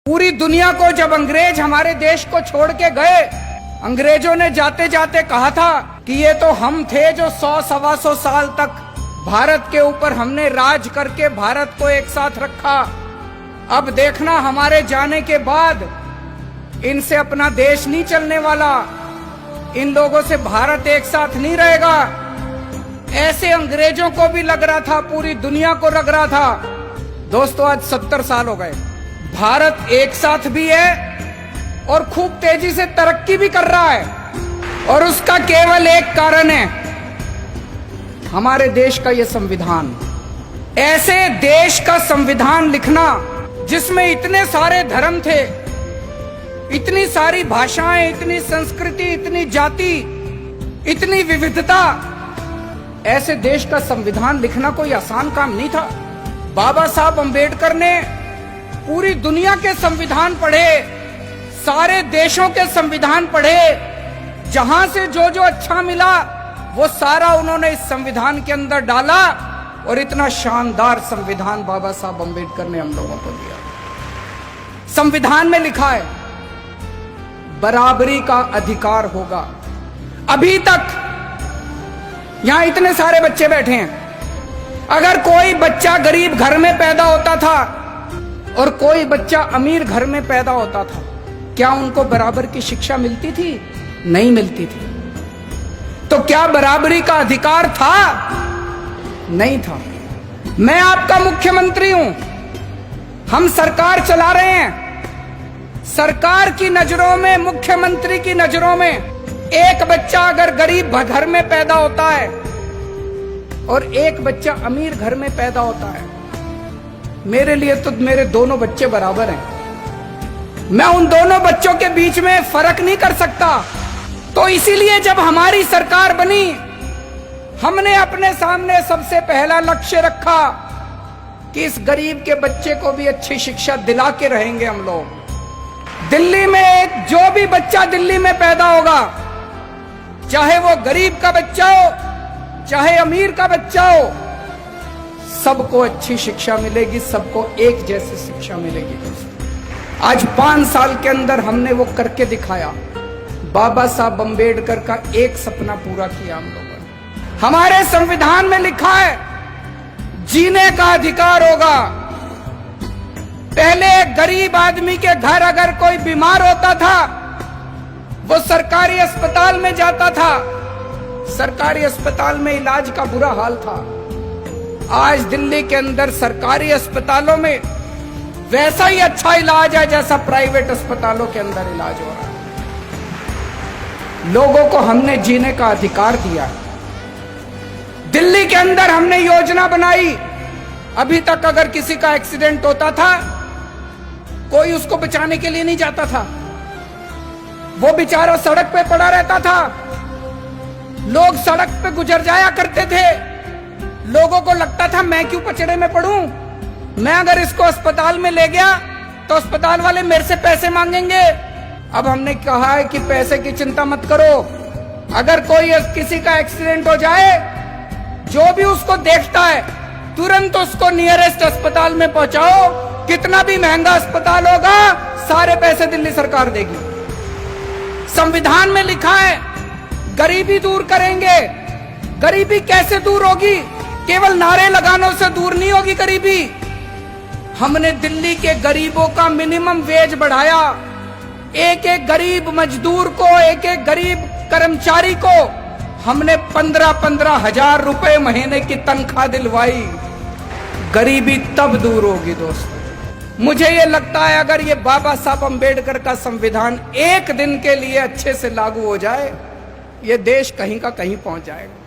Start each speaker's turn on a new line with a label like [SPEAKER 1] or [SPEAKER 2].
[SPEAKER 1] पूरी दुनिया को जब अंग्रेज हमारे देश को छोड़ के गए, अंग्रेजों ने जाते जाते कहा था कि ये तो हम थे जो 100-125 साल तक भारत के ऊपर हमने राज करके भारत को एक साथ रखा। अब देखना हमारे जाने के बाद इनसे अपना देश नहीं चलने वाला, इन लोगों से भारत एक साथ नहीं रहेगा। ऐसे अंग्रेजों को भी लग रहा था, पूरी दुनिया को लग रहा था। दोस्तों, आज 70 साल हो गए, भारत एक साथ भी है और खूब तेजी से तरक्की भी कर रहा है, और उसका केवल एक कारण है, हमारे देश का यह संविधान। ऐसे देश का संविधान लिखना जिसमें इतने सारे धर्म थे, इतनी सारी भाषाएं, इतनी संस्कृति, इतनी जाति, इतनी विविधता, ऐसे देश का संविधान लिखना कोई आसान काम नहीं था। बाबा साहब अंबेडकर ने पूरी दुनिया के संविधान पढ़े, सारे देशों के संविधान पढ़े, जहां से जो जो अच्छा मिला वो सारा उन्होंने इस संविधान के अंदर डाला, और इतना शानदार संविधान बाबा साहब अंबेडकर ने हम लोगों को दिया। संविधान में लिखा है बराबरी का अधिकार होगा। अभी तक यहां इतने सारे बच्चे बैठे हैं, अगर कोई बच्चा गरीब घर में पैदा होता था और कोई बच्चा अमीर घर में पैदा होता था, क्या उनको बराबर की शिक्षा मिलती थी? नहीं मिलती थी। तो क्या बराबरी का अधिकार था? नहीं था। मैं आपका मुख्यमंत्री हूं, हम सरकार चला रहे हैं। सरकार की नजरों में, मुख्यमंत्री की नजरों में, एक बच्चा अगर गरीब घर में पैदा होता है और एक बच्चा अमीर घर में पैदा होता है, मेरे लिए तो मेरे दोनों बच्चे बराबर हैं। मैं उन दोनों बच्चों के बीच में फर्क नहीं कर सकता। तो इसीलिए जब हमारी सरकार बनी, हमने अपने सामने सबसे पहला लक्ष्य रखा कि इस गरीब के बच्चे को भी अच्छी शिक्षा दिला के रहेंगे हम लोग। दिल्ली में जो भी बच्चा दिल्ली में पैदा होगा, चाहे वो गरीब का बच्चा हो, चाहे अमीर का बच्चा हो, सबको अच्छी शिक्षा मिलेगी, सबको एक जैसी शिक्षा मिलेगी। आज 5 साल के अंदर हमने वो करके दिखाया। बाबा साहब अंबेडकर का एक सपना पूरा किया हम लोगों ने। हमारे संविधान में लिखा है जीने का अधिकार होगा। पहले गरीब आदमी के घर अगर कोई बीमार होता था, वो सरकारी अस्पताल में जाता था, सरकारी अस्पताल में इलाज का बुरा हाल था। आज दिल्ली के अंदर सरकारी अस्पतालों में वैसा ही अच्छा इलाज है जैसा प्राइवेट अस्पतालों के अंदर इलाज हो रहा है। लोगों को हमने जीने का अधिकार दिया। दिल्ली के अंदर हमने योजना बनाई, अभी तक अगर किसी का एक्सीडेंट होता था, कोई उसको बचाने के लिए नहीं जाता था, वो बेचारा सड़क पे पड़ा रहता था। लोग सड़क पे गुजर जाया करते थे, लोगों को लगता था मैं क्यों पचड़े में पड़ूं, मैं अगर इसको अस्पताल में ले गया तो अस्पताल वाले मेरे से पैसे मांगेंगे। अब हमने कहा है कि पैसे की चिंता मत करो, अगर कोई किसी का एक्सीडेंट हो जाए, जो भी उसको देखता है तुरंत उसको नियरेस्ट अस्पताल में पहुंचाओ। कितना भी महंगा अस्पताल होगा, सारे पैसे दिल्ली सरकार देगी। संविधान में लिखा है गरीबी दूर करेंगे। गरीबी कैसे दूर होगी? केवल नारे लगाने से दूर नहीं होगी गरीबी। हमने दिल्ली के गरीबों का मिनिमम वेज बढ़ाया। एक एक गरीब मजदूर को, एक एक गरीब कर्मचारी को हमने 15-15 हजार रुपए महीने की तनख्वाह दिलवाई। गरीबी तब दूर होगी दोस्तों। मुझे ये लगता है अगर ये बाबा साहब अंबेडकर का संविधान एक दिन के लिए अच्छे से लागू हो जाए, ये देश कहीं का कहीं पहुंच जाएगा।